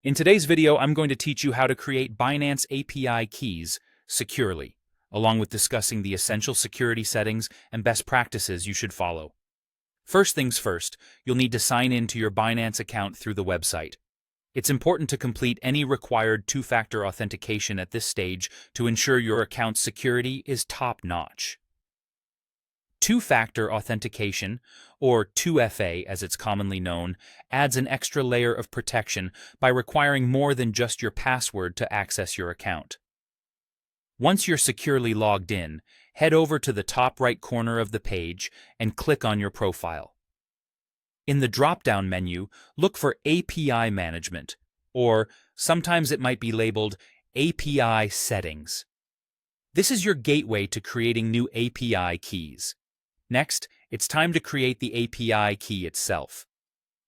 In today's video, I'm going to teach you how to create Binance API keys securely, along with discussing the essential security settings and best practices you should follow. First things first, you'll need to sign in to your Binance account through the website. It's important to complete any required two-factor authentication at this stage to ensure your account's security is top-notch. Two-factor authentication, or 2FA as it's commonly known, adds an extra layer of protection by requiring more than just your password to access your account. Once you're securely logged in, head over to the top right corner of the page and click on your profile. In the drop-down menu, look for API Management, or sometimes it might be labeled API Settings. This is your gateway to creating new API keys. Next, it's time to create the API key itself.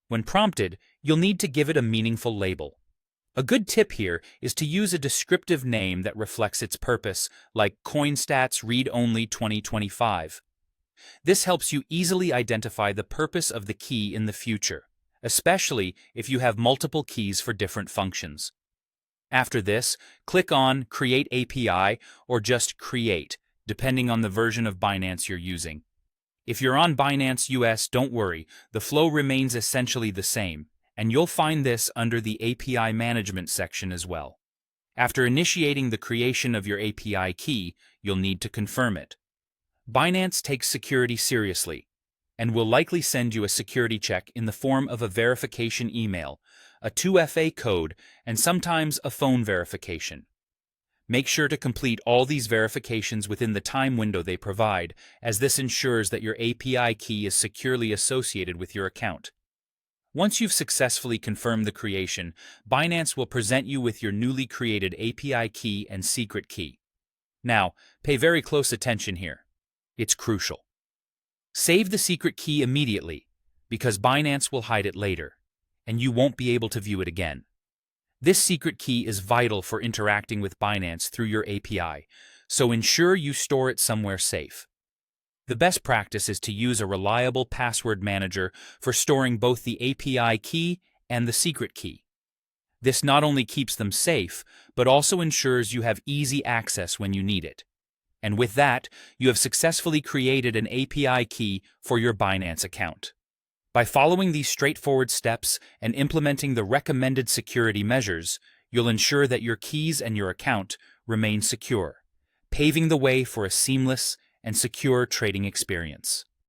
When prompted, you'll need to give it a meaningful label. A good tip here is to use a descriptive name that reflects its purpose, like CoinStats Read Only 2025. This helps you easily identify the purpose of the key in the future, especially if you have multiple keys for different functions. After this, click on Create API or just Create, depending on the version of Binance you're using. If you're on Binance US, don't worry, the flow remains essentially the same, and you'll find this under the API Management section as well. After initiating the creation of your API key, you'll need to confirm it. Binance takes security seriously, and will likely send you a security check in the form of a verification email, a 2FA code, and sometimes a phone verification. Make sure to complete all these verifications within the time window they provide, as this ensures that your API key is securely associated with your account. Once you've successfully confirmed the creation, Binance will present you with your newly created API key and secret key. Now, pay very close attention here. It's crucial. Save the secret key immediately, because Binance will hide it later, and you won't be able to view it again. This secret key is vital for interacting with Binance through your API, so ensure you store it somewhere safe. The best practice is to use a reliable password manager for storing both the API key and the secret key. This not only keeps them safe, but also ensures you have easy access when you need it. And with that, you have successfully created an API key for your Binance account. By following these straightforward steps and implementing the recommended security measures, you'll ensure that your keys and your account remain secure, paving the way for a seamless and secure trading experience.